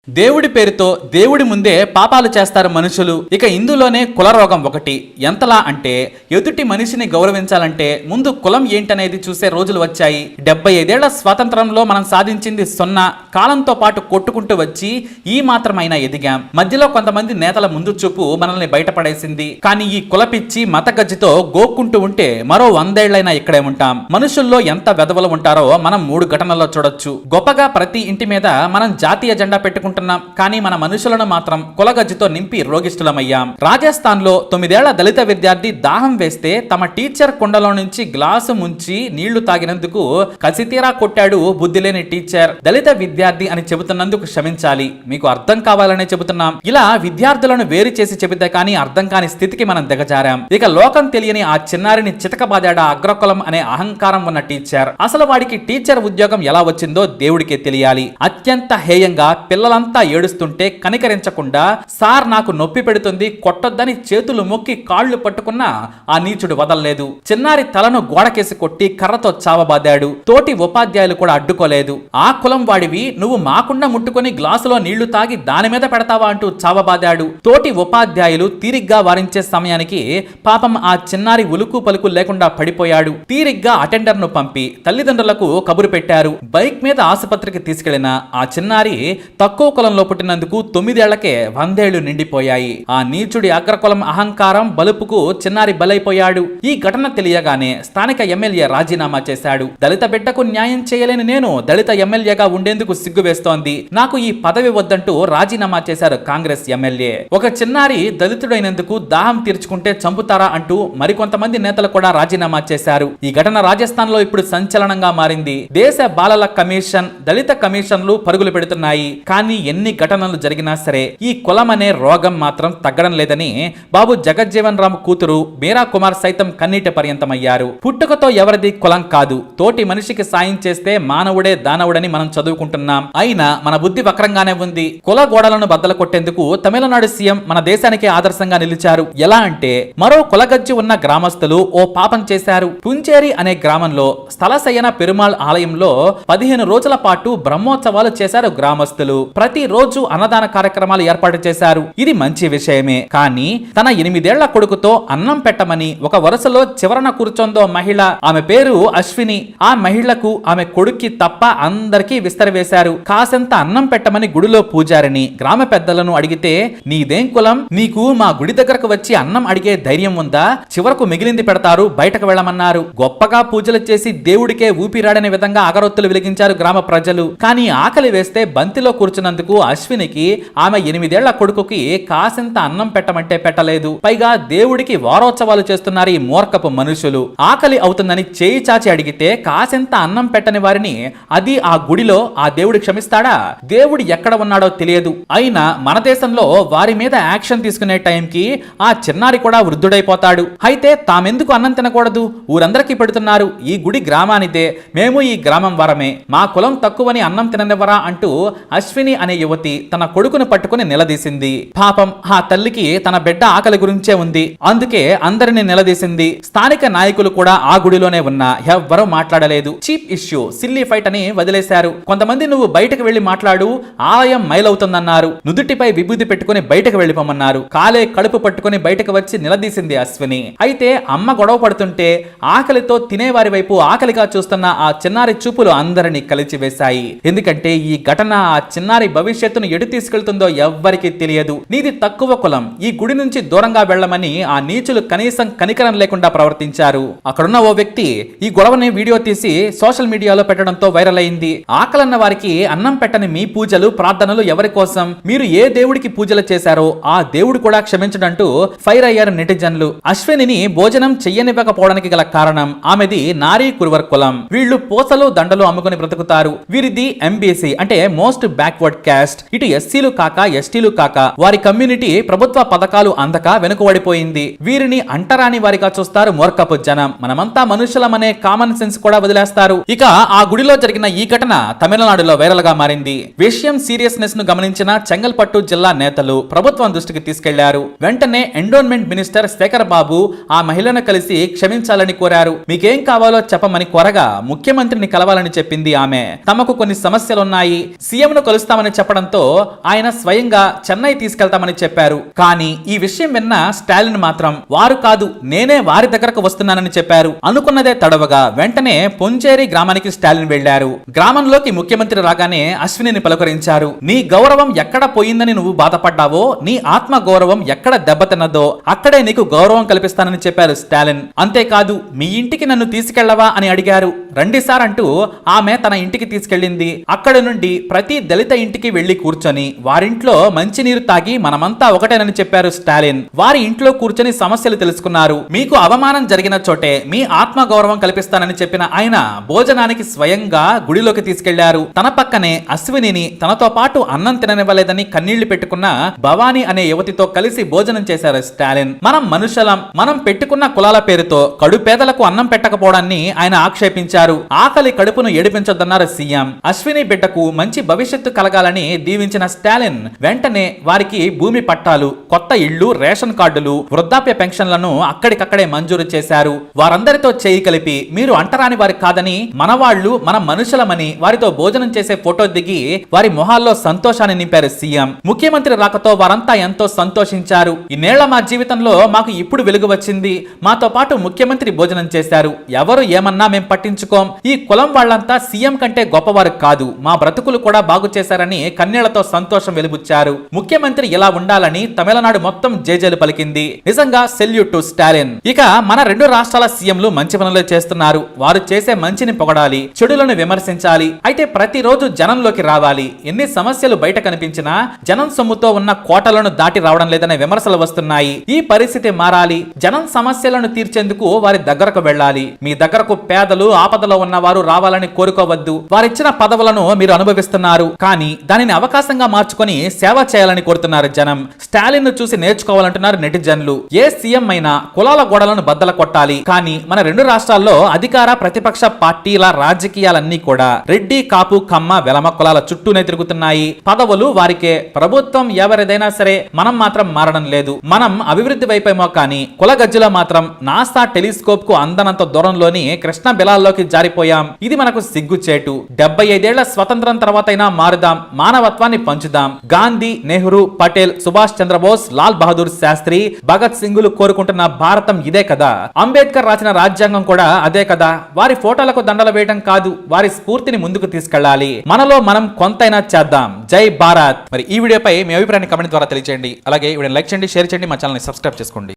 దేవుడి పేరుతో దేవుడి ముందే పాపాలు చేస్తారు మనుషులు. ఇక ఇందులోనే కుల రోగం ఒకటి. ఎంతలా అంటే ఎదుటి మనిషిని గౌరవించాలంటే ముందు కులం ఏంటనేది చూసే రోజులు వచ్చాయి. 75 ఏళ్ల స్వాతంత్రంలో మనం సాధించింది 0. కాలంతో పాటు కొట్టుకుంటూ వచ్చి ఈ మాత్రమైనా ఎదిగాం. మధ్యలో కొంతమంది నేతల ముందు చూపు మనల్ని బయటపడేసింది. కానీ ఈ కులపిచ్చి మత గజ్జితో గోక్కుంటూ ఉంటే మరో 100 ఏళ్లైనా ఇక్కడే ఉంటాం. మనుషుల్లో ఎంత వెధవలు ఉంటారో మనం 3 ఘటనల్లో చూడొచ్చు. గొప్పగా ప్రతి ఇంటి మీద మనం జాతీయ జెండా పెట్టుకుంటున్నాం, కానీ మన మనుషులను మాత్రం కులగజ్జితో నింపి రోగిష్ఠులమయ్యాం. రాజస్థాన్ లో 9 ఏళ్ల దళిత విద్యార్థి దాహం వేస్తే తమ టీచర్ కుండలో నుంచి గ్లాసు ముంచి నీళ్లు తాగినందుకు కసితీరా కొట్టాడు బుద్ధి లేని టీచర్. దళిత విద్యార్థి అని చెబుతున్నందుకు క్షమించాలి, మీకు అర్థం కావాలనే చెబుతున్నాం. ఇలా విద్యార్థులను వేరు చేసి చెబితే కానీ అర్థం కాని స్థితికి మనం దిగజారాం. ఇక లోకం తెలియని ఆ చిన్నారిని చితకబాదాడా అగ్రకులం అనే అహంకారం ఉన్న టీచర్. అసలు వాడికి టీచర్ ఉద్యోగం ఎలా వచ్చిందో దేవుడికే తెలియాలి. అత్యంత హేయంగా పిల్లలంతా ఏడుస్తుంటే కనికరించకుండా సార్ నాకు నొప్పి పెడుతుంది కొట్టొద్దని చేతులు మొక్కి కాళ్లు పట్టుకున్నా ఆ నీచుడు వదలలేదు. చిన్నారి తలను గోడకేసి కొట్టి కర్రతో చావబాదాడు. తోటి ఉపాధ్యాయులు కూడా అడ్డుకోలేదు. ఆ కులం వాడివి, నువ్వు మాకుండా ముట్టుకొని గ్లాసులో నీళ్లు తాగి దాని మీద పెడతావా అంటూ చావబాదాడు. తోటి ఉపాధ్యాయులు తీరిగ్గా వారించే సమయానికి పాపం ఆ చిన్నారి ఉలుకు పలుకు లేకుండా పడిపోయాడు. తీరిగ్గా అటెండర్ ను పంపి తల్లిదండ్రులకు కబురు పెట్టారు. బైక్ మీద ఆసుపత్రికి తీసుకెళ్లిన ఆ చిన్నారి తక్కువ కులంలో పుట్టినందుకు 9 ఏళ్లకే 100 ఏళ్లు నిండిపోయాయి. ఆ నీచుడి అగ్రకులం అహంకారం బలుపుకు చిన్నారి బలైపోయాడు. ఈ ఘటన తెలియగానే స్థానిక ఎమ్మెల్యే రాజీనామా చేశాడు. దళిత బిడ్డకు న్యాయం చేయలేని నేను దళిత ఎమ్మెల్యేగా ఉండేందుకు సిగ్గు వేస్తోంది, నాకు ఈ పదవి వద్దంటూ రాజీనామా చేశారు కాంగ్రెస్ ఎమ్మెల్యే. ఒక చిన్నారి దళితుడైనందుకు దాహం తీర్చుకుంటే చంపుతారా అంటూ మరికొంతమంది నేతలు కూడా రాజీనామా చేశారు. ఈ ఘటన రాజస్థాన్ లో ఇప్పుడు సంచలనంగా మారింది. దేశ బాలల కమిషన్, దళిత కమిషన్లు పరుగులు పెడుతున్నాయి. కానీ ఎన్ని ఘటనలు జరిగినా సరే ఈ కులం అనే రోగం మాత్రం తగ్గడం లేదని బాబు జగజ్జీవన్ రామ్ కూతురు మీరా కుమార్ సైతం కన్నీటి పర్యంతమయ్యారు. పుట్టుకతో ఎవరిది కులం కాదు, తోటి మనిషికి సాయం చేస్తే మానవుడే దానవుడని మనం చదువుకుంటున్నాం. అయినా మన బుద్ధి వక్రంగానే ఉంది. కుల గోడలను బద్దలు కొట్టేందుకు తమిళనాడు సీఎం మన దేశానికి ఆదర్శంగా నిలిచారు. ఎలా అంటే మరో కులగజ్జి ఉన్న గ్రామస్తులు ఓ పాపం చేశారు. పుంచేరి అనే గ్రామంలో స్థలశయన పెరుమాళ్ ఆలయంలో 15 రోజుల పాటు బ్రహ్మోత్సవాలు చేశారు గ్రామస్తులు. ప్రతి రోజు అన్నదాన కార్యక్రమాలు ఏర్పాటు చేశారు. ఇది మంచి విషయమే. కానీ తన 8 ఏళ్ల కొడుకుతో అన్నం పెట్టమని ఒక వరుసలో చివరన కూర్చొందో మహిళ, ఆమె పేరు అశ్విని. ఆ మహిళకు ఆమె కొడుక్కి తప్ప అందరికీ విస్తరవేశారు. కాసంత అన్నం పెట్టమని గుడిలో పూజారిని గ్రామ పెద్దలను అడిగితే నీదేం కులం, నీకు మా గుడి దగ్గరకు వచ్చి అన్నం అడిగే ధైర్యం ఉందా, చివరకు మిగిలింది పెడతారు, బయటకు వెళ్ళమన్నారు. గొప్పగా పూజలు చేసి దేవుడికే ఊపిరాడని విధంగా అగరొత్తులు వెలిగించారు గ్రామ ప్రజలు. కానీ ఆకలి వేస్తే బంతిలో కూర్చున్నందుకు అశ్వినికి ఆమె 8 ఏళ్ల కొడుకుకి కాసింత అన్నం పెట్టమంటే పెట్టలేదు. పైగా దేవుడికి వారోత్సవాలు చేస్తున్నారు ఈ మూర్ఖపు మనుషులు. ఆకలి అవుతుందని చేయి చాచి అడిగితే కాసింత అన్నం పెట్టని వారిని అది ఆ గుడిలో ఆ దేవుడు క్షమిస్తాడా? దేవుడు ఎక్కడ ఉన్నాడో తెలియదు. అయినా మన దేశంలో వారి మీద యాక్షన్ తీసుకునే టైంకి ఆ చిన్నారి కూడా వృద్ధుడైపోతాడు. అయితే తామెందుకు అన్నం తినకూడదు, ఊరందరికీ పెడుతున్నారు, ఈ గుడి గ్రామానిదే, మేము ఈ గ్రామం వారమే, మా కులం తక్కువని అన్నం తిననివ్వరా అంటూ అశ్విని అనే యువతి తన కొడుకును పట్టుకుని నిలదీసింది. పాపం ఆ తల్లికి తన బిడ్డ ఆకలి గురించే ఉంది, అందుకే అందరిని నిలదీసింది. స్థానిక నాయకులు కూడా ఆ గుడిలోనే ఉన్నా ఎవ్వరూ మాట్లాడలేదు. చీప్ ఇష్యూ, సిల్లీ ఫైట్ అని వదిలేశారు. కొంతమంది నువ్వు బయటకు వెళ్లి మాట్లాడు, ఆలయం మైలవుతుందన్నారు. నుదుటిపై విభూది పెట్టుకుని బయటకు వెళ్లిపోమన్నారు. కాలే కడుపు పట్టుకుని బయటకు వచ్చి నిలదీసింది అశ్విని. అయితే అమ్మ గొడవ పడుతుంటే ఆకలితో తినేవారి వైపు ఆకలిగా చూస్తున్న ఆ చిన్నారి చూపులు అందరినీ కలిచివేశాయి. ఎందుకంటే ఈ ఘటన ఆ చిన్నారి భవిష్యత్తును ఎటు తీసుకెళ్తుందో ఎవ్వరికి తెలియదు. నీది తక్కువ కులం, ఈ గుడి నుంచి దూరంగా వెళ్లమని ఆ నీచులు కనీసం కనికరం లేకుండా ప్రవర్తించారు. అక్కడున్న ఓ వ్యక్తి ఈ గొడవని వీడియో తీసి సోషల్ మీడియాలో పెట్టడంతో వైరల్ అయింది. ఆకలన్న వారికి అన్నం పెట్టని మీ పూజలు ప్రార్థనలు ఎవరి కోసం, మీరు ఏ దేవుడికి పూజలు చేశారో ఆ దేవుడు కూడా క్షమించడంటూ ఫైర్ అయ్యారు నెటిజన్లు. అశ్వినిని భోజనం చెయ్యనివ్వకపోవడానికి గల కారణం ఆమెది నారీ కురువర్ కులం. వీళ్ళు పూసలు దండలు అమ్ముకుని బ్రతుకుతారు. వీరిది ఎంబీసీ అంటే మోస్ట్ బ్యాక్వర్డ్ క్యాస్ట్. ఇటు ఎస్సీలు కాక ఎస్టీలు కాక వారి కమ్యూనిటీ ప్రభుత్వ పథకాలు అందక వెనుకబడిపోయింది. వీరిని అంటరాని వారిగా చూస్తారు మూర్ఖపు జనం. మనమంతా మనుషులమనే కామన్ సెన్స్ కూడా వదిలేస్తారు. ఇక ఆ గుడిలో జరిగిన ఈ ఘటన తమిళనాడులో వైరల్ గా మారింది. విషయం సీరియస్నెస్ ను గమనించిన చెంగల్పట్టు జిల్లా నేతలు ప్రభుత్వం దృష్టికి తీసుకెళ్లారు. వెంటనే ఎండోన్మెంట్ మినిస్టర్ శేఖర్ బాబు ఆ మహిళను కలిసి క్షమించాలని కోరారు. మీకేం కావాలో చెప్పమని కోరగా ముఖ్యమంత్రిని కలవాలని చెప్పింది ఆమె. తమకు కొన్ని సమస్యలున్నాయి, సీఎం ను కలుస్తామని అని చెప్పడంతో ఆయన స్వయంగా చెన్నై తీసుకెళ్తామని చెప్పారు. కానీ ఈ విషయం విన్న స్టాలిన్ మాత్రం వారు కాదు, నేనే వారి దగ్గరకు వస్తున్నానని చెప్పారు. అనుకున్నదే తడవగా వెంటనే పొంచేరి గ్రామానికి స్టాలిన్ వెళ్లారు. గ్రామంలోకి ముఖ్యమంత్రి రాగానే అశ్వినిని పలకరించారు. నీ గౌరవం ఎక్కడ పోయిందని నువ్వు బాధపడ్డావో, నీ ఆత్మ గౌరవం ఎక్కడ దెబ్బతిన్నదో అక్కడే నీకు గౌరవం కల్పిస్తానని చెప్పారు స్టాలిన్. అంతేకాదు, మీ ఇంటికి నన్ను తీసుకెళ్లవా అని అడిగారు. రండి సార్ అంటూ ఆమె తన ఇంటికి తీసుకెళ్లింది. అక్కడి నుండి ప్రతి దళిత ఇంటికి వెళ్లి కూర్చొని వారింట్లో మంచినీరు తాగి మనమంతా ఒకటేనని చెప్పారు స్టాలిన్. వారి ఇంట్లో కూర్చొని సమస్యలు తెలుసుకున్నారు. మీకు అవమానం జరిగిన చోటే మీ ఆత్మ గౌరవం కల్పిస్తానని చెప్పిన ఆయన భోజనానికి స్వయంగా గుడిలోకి తీసుకెళ్లారు. తన పక్కనే అశ్వినిని తనతో పాటు అన్నం తిననివ్వలేదని కన్నీళ్లు పెట్టుకున్న భవానీ అనే యువతితో కలిసి భోజనం చేశారు స్టాలిన్. మనం మనుషులం, మనం పెట్టుకున్న కులాల పేరుతో కడు పేదలకు అన్నం పెట్టకపోవడాన్ని ఆయన ఆక్షేపించారు. ఆకలి కడుపును ఏడిపించొద్దన్నారు సీఎం. అశ్విని బిడ్డకు మంచి భవిష్యత్తు కలగాలని దీవించిన స్టాలిన్ వెంటనే వారికి భూమి పట్టాలు, కొత్త ఇళ్లు, రేషన్ కార్డులు, వృద్ధాప్య పెన్షన్లను అక్కడికక్కడే మంజూరు చేశారు. వారందరితో చేయి కలిపి మీరు అంటరాని వారి కాదని, మనవాళ్లు, మన మనుషులమని వారితో భోజనం చేసే ఫోటో దిగి వారి మొహాల్లో సంతోషాన్ని నింపారు సీఎం. ముఖ్యమంత్రి రాకతో వారంతా ఎంతో సంతోషించారు. ఇన్నేళ్ల మా జీవితంలో మాకు ఇప్పుడు వెలుగు వచ్చింది. మాతో పాటు ముఖ్యమంత్రి భోజనం చేశారు. ఎవరు ఏమన్నా మేం పట్టించుకోం. ఈ కులం వాళ్ళంతా సీఎం కంటే గొప్పవారు కాదు. మా బ్రతుకులు కూడా బాగు చేశారని కన్నీళ్లతో సంతోషం వెలుబుచ్చారు. ముఖ్యమంత్రి ఇలా ఉండాలని తమిళనాడు మొత్తం జేజేలు పలికింది. నిజంగా సెల్యూట్ టు స్టాలిన్. ఇక మన రెండు రాష్ట్రాల సీఎంలు మంచి పనులు చేస్తున్నారు. వారు చేసే మంచిని పొగడాలి, చెడులను విమర్శించాలి. అయితే ప్రతిరోజు జనంలోకి రావాలి. ఎన్ని సమస్యలు బయట కనిపించినా జనం సొమ్ముతో ఉన్న కోటలను దాటి రావడం లేదనే విమర్శలు వస్తున్నాయి. ఈ పరిస్థితి మారాలి. జనం సమస్యలను తీర్చేందుకు వారి దగ్గరకు వెళ్ళాలి. మీ దగ్గరకు పేదలు, ఆపదలో ఉన్నవారు రావాలని కోరుకోవద్దు. వారిచ్చిన పదవులను మీరు అనుభవిస్తున్నారు, కానీ దానిని అవకాశంగా మార్చుకొని సేవ చేయాలని కోరుతున్నారు జనం. స్టాలిన్ ను చూసి నేర్చుకోవాలంటున్నారు నెటిజన్లు. ఏ సీఎం అయినా కులాల గోడలను బద్దల కొట్టాలి. కానీ మన రెండు రాష్ట్రాల్లో అధికార ప్రతిపక్ష పార్టీల రాజకీయాలన్నీ కూడా రెడ్డి, కాపు, కమ్మ, వెలమ కులాల చుట్టూనే తిరుగుతున్నాయి. పదవులు వారికే. ప్రభుత్వం ఎవరిదైనా సరే మనం మాత్రం మారడం లేదు. మనం అభివృద్ధి వైపేమో కానీ కుల గజ్జలో మాత్రం నాసా టెలిస్కోప్ కు అందనంత దూరంలోని కృష్ణ బిలాల్లోకి జారిపోయాం. ఇది మనకు సిగ్గుచేటు. 75 ఏళ్ల స్వతంత్రం తర్వాతైనా మారుదాం. మానవత్వాన్ని పంచుదాం. గాంధీ, నెహ్రూ, పటేల్, సుభాష్ చంద్రబోస్, లాల్ బహదూర్ శాస్త్రి, భగత్ సింగులు కోరుకుంటున్న భారతం ఇదే కదా. అంబేద్కర్ రాసిన రాజ్యాంగం కూడా అదే కదా. వారి ఫోటోలకు దండలు వేయడం కాదు, వారి స్ఫూర్తిని ముందుకు తీసుకెళ్లాలి. మనలో మనం కొంతైనా చేద్దాం. జై భారత్. మరి ఈ వీడియోపై మీ అభిప్రాయాన్ని కమెంట్ ద్వారా తెలియజేయండి. అలాగే వీడియోని లైక్ చేయండి, షేర్ చేయండి, మా ఛానల్ని సబ్స్క్రైబ్ చేసుకోండి.